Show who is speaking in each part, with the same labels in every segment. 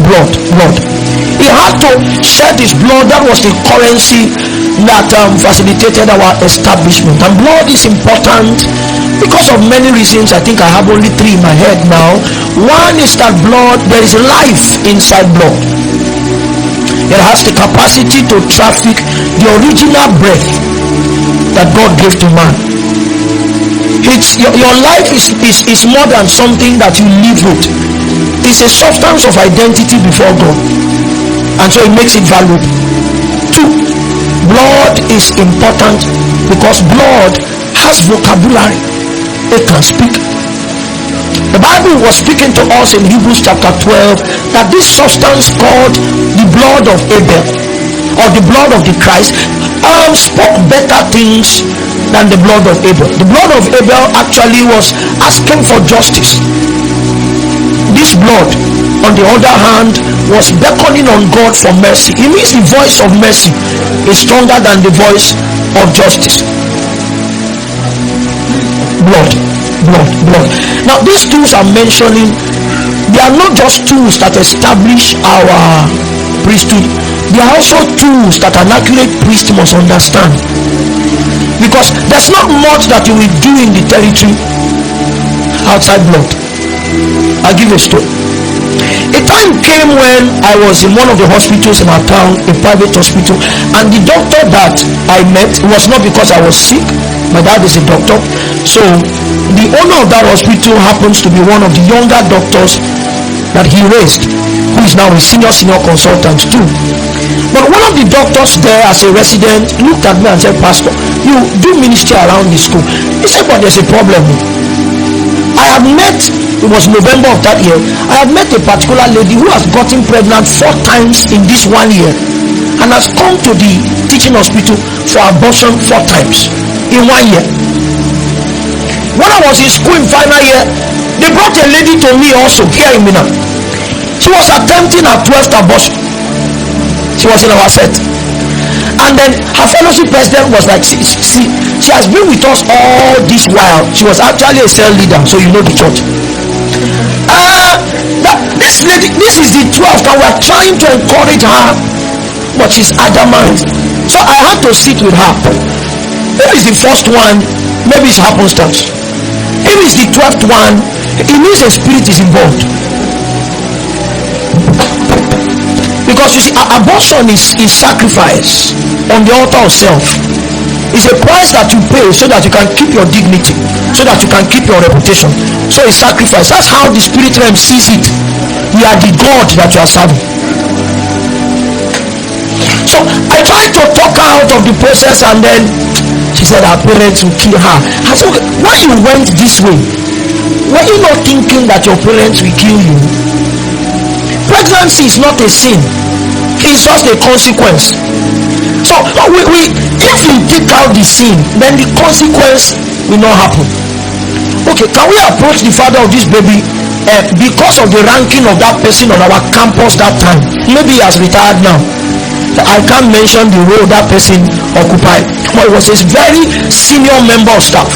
Speaker 1: blood. He had to shed his blood. That was the currency that facilitated our establishment. And blood is important because of many reasons. I think I have only 3 in my head now. One is that blood, there is life inside blood. It has the capacity to traffic the original breath that God gave to man. Your life is more than something that you live with. It's a substance of identity before God, and so it makes it valuable. 2, blood is important because blood has vocabulary. It can speak. The Bible was speaking to us in Hebrews chapter 12 that this substance called the blood of Abel, or the blood of the Christ, spoke better things than the blood of Abel. The blood of Abel actually was asking for justice. This blood, on the other hand, was beckoning on God for mercy. It means the voice of mercy is stronger than the voice of justice. Blood. Now these tools I'm mentioning, they are not just tools that establish our priesthood. They are also tools that an accurate priest must understand, because there's not much that you will do in the territory outside blood. I'll give you a story. A time came when I was in one of the hospitals in our town, a private hospital, and the doctor that I met was not because I was sick. My dad is a doctor, so the owner of that hospital happens to be one of the younger doctors that he raised, who is now a senior consultant too. But one of the doctors there, as a resident, looked at me and said, "Pastor, you do ministry around the school." He said, "But there's a problem. I have met," it was November of that year, "I have met a particular lady who has gotten pregnant 4 times in this 1 year and has come to the teaching hospital for abortion 4 times in 1 year. When I was in school in final year, they brought a lady to me also here in Mina. She was attempting her 12th abortion. She was in our set. And then her fellowship president was like, she has been with us all this while. She was actually a cell leader, so you know the church. This lady, this is the 12th, and we're trying to encourage her, but she's adamant. So I had to sit with her. If it's the first one, maybe it's happenstance. If it's the 12th one, it means a spirit is involved. Because you see, abortion is sacrifice on the altar of self. It's a price that you pay so that you can keep your dignity, so that you can keep your reputation. So it's sacrifice. That's how the spirit realm sees it. You are the God that you are serving. So I tried to talk her out of the process, and then she said her parents will kill her. I said, okay, when you went this way, were you not thinking that your parents will kill you? Pregnancy is not a sin. It's just a consequence. So if you take out the sin, then the consequence will not happen. Okay, can we approach the father of this baby because of the ranking of that person on our campus that time? Maybe he has retired now. I can't mention the role that person occupied, but it was a very senior member of staff,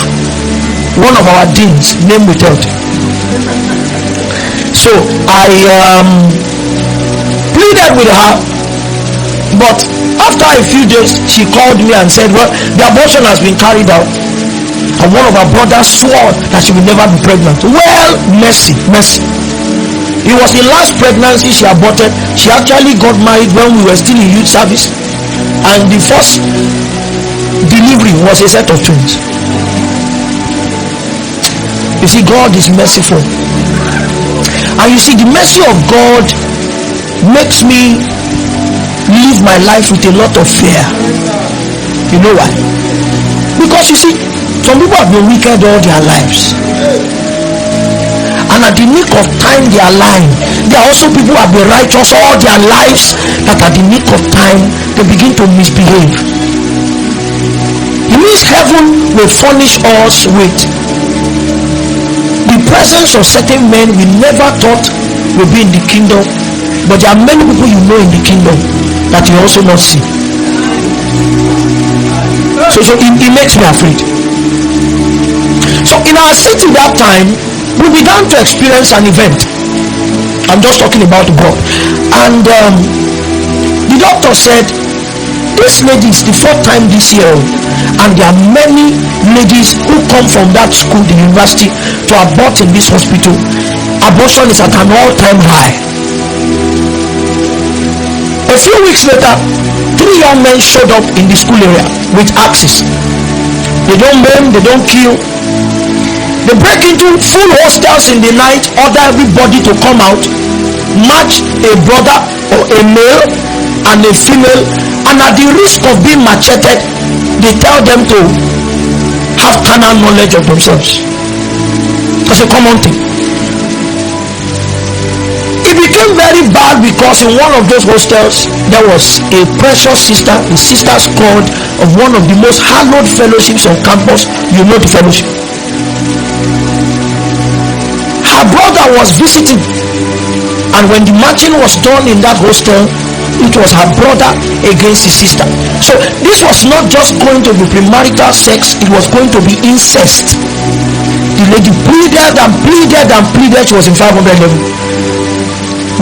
Speaker 1: one of our deans, name withheld. So I pleaded with her, but after a few days she called me and said, well, the abortion has been carried out, and one of her brothers swore that she will never be pregnant. Well, mercy. It was the last pregnancy she aborted. She actually got married when we were still in youth service, and the first delivery was a set of twins. You see, God is merciful, and you see, the mercy of God makes me live my life with a lot of fear. You know why? Because you see, some people have been wicked all their lives, and at the nick of time they are lying. There are also people who have been righteous all their lives, that at the nick of time they begin to misbehave. It means heaven will furnish us with the presence of certain men we never thought will be in the kingdom, but there are many people you know in the kingdom that you also not see. So it makes me afraid. So in our city that time, we began to experience an event. I'm just talking about God. And the doctor said, this lady is the fourth time this year, and there are many ladies who come from that school, the university, to abort in this hospital. Abortion is at an all-time high. A few weeks later, 3 young men showed up in the school area with axes. They don't maim, they don't kill. They break into full hostels in the night, order everybody to come out, match a brother or a male and a female, and at the risk of being macheted, they tell them to have carnal knowledge of themselves. That's a common thing. It became very bad because in one of those hostels there was a precious sister, a sister scored of one of the most hallowed fellowships on campus. You know the fellowship. Her brother was visiting, and when the matching was done in that hostel, it was her brother against his sister. So this was not just going to be premarital sex, it was going to be incest. The lady pleaded and pleaded and pleaded. She was in 500 level,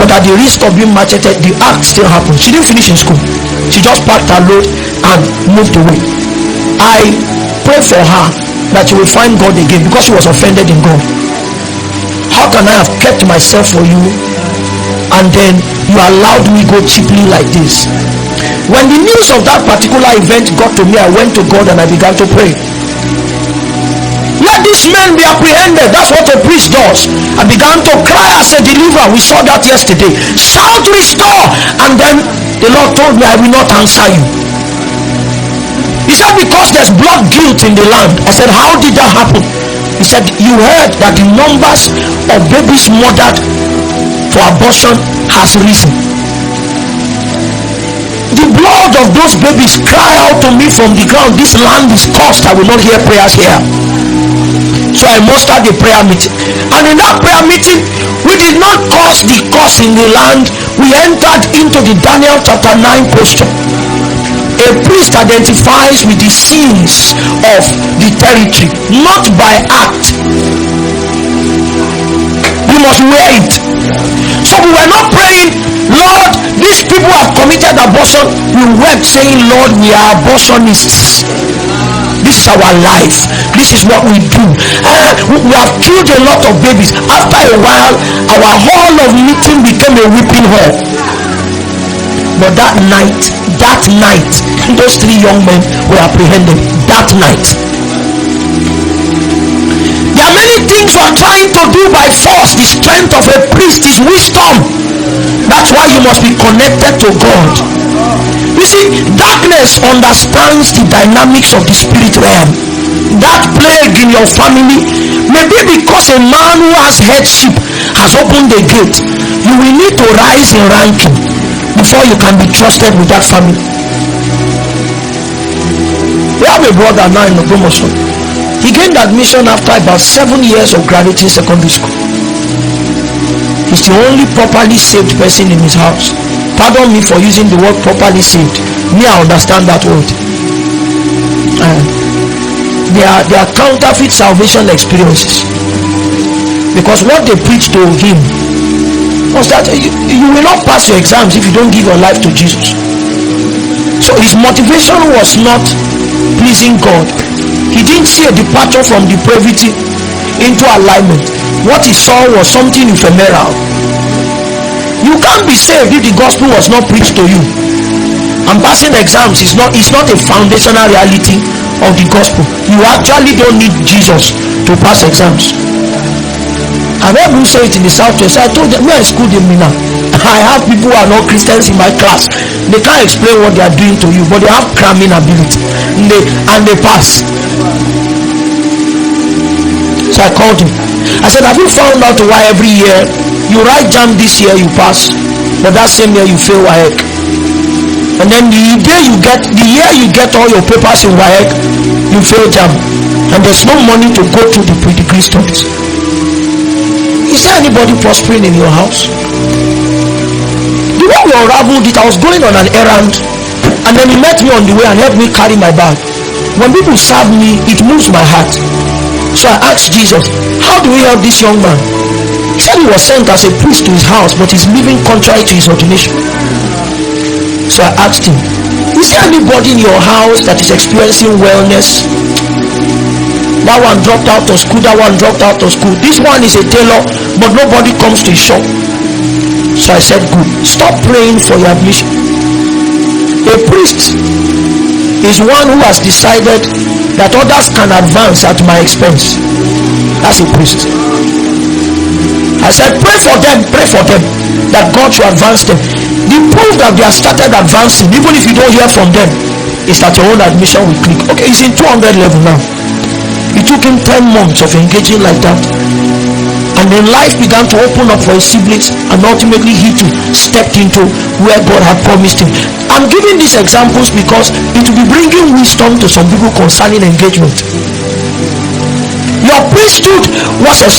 Speaker 1: but at the risk of being macheted, the act still happened. She didn't finish in school. She just packed her load and moved away. I pray for her that she will find God again, because she was offended in God. How can I have kept myself for you, and then you allowed me go cheaply like this? When the news of that particular event got to me, I went to God and I began to pray. Let these men be apprehended. That's what a priest does. I began to cry as a deliverer. We saw that yesterday. Shout, restore. And then the Lord told me, I will not answer you. He said, because there's blood guilt in the land. I said, how did that happen? He said, you heard that the numbers of babies murdered for abortion has risen. The blood of those babies cry out to me from the ground, this land is cursed. I will not hear prayers here. So I mustered a prayer meeting, and in that prayer meeting, we did not cause the curse in the land. We entered into the Daniel chapter 9 posture. A priest identifies with the sins of the territory, not by act. We must wear it. So we were not praying, Lord, these people have committed abortion. We wept saying, Lord, we are abortionists. This is our life. This is what we do. We have killed a lot of babies. After a while, our hall of meeting became a weeping hall. But that night, those 3 young men were apprehended. That night. There are many things we are trying to do by force. The strength of a priest is wisdom. That's why you must be connected to God. You see, darkness understands the dynamics of the spirit realm. That plague in your family may be because a man who has headship has opened the gate. You will need to rise in ranking before you can be trusted with that family. We have a brother now in the promotion. He gained admission after about 7 years of graduating secondary school. He's the only properly saved person in his house. Pardon me for using the word properly saved. Me, I understand that word. They are counterfeit salvation experiences, because what they preached to him was that you will not pass your exams if you don't give your life to Jesus. So his motivation was not pleasing God. He didn't see a departure from depravity into alignment. What he saw was something ephemeral. You can't be saved if the gospel was not preached to you. And passing exams is not a foundational reality of the gospel. You actually don't need Jesus to pass exams. I've heard you say it in the Southwest. I told them, where is school in Mina? I have people who are not Christians in my class. They can't explain what they are doing to you, but they have cramming ability, and they pass. So I called him. I said, have you found out why every year you write JAM this year you pass, but that same year you fail WAEC? And then the year you get all your papers in WAEC, you fail JAM, and there's no money to go through the pre-degree studies. Is there anybody prospering in your house? The way we unraveled it, I was going on an errand, and then he met me on the way and helped me carry my bag. When people serve me, it moves my heart. So I asked Jesus, how do we help this young man? He said he was sent as a priest to his house, but he's living contrary to his ordination. So I asked him, is there anybody in your house that is experiencing wellness? That one dropped out of school, that one dropped out of school. This one is a tailor, but nobody comes to his shop. So I said, good. Stop praying for your admission. A priest is one who has decided that others can advance at my expense. That's a priest. I said, pray for them, that God should advance them. The proof that they have started advancing, even if you don't hear from them, is that your own admission will click. Okay, he's in 200 level now. It took him 10 months of engaging like that, and then life began to open up for his siblings, and ultimately he too stepped into where God had promised him. I'm giving these examples because it will be bringing wisdom to some people concerning engagement. Your priesthood was a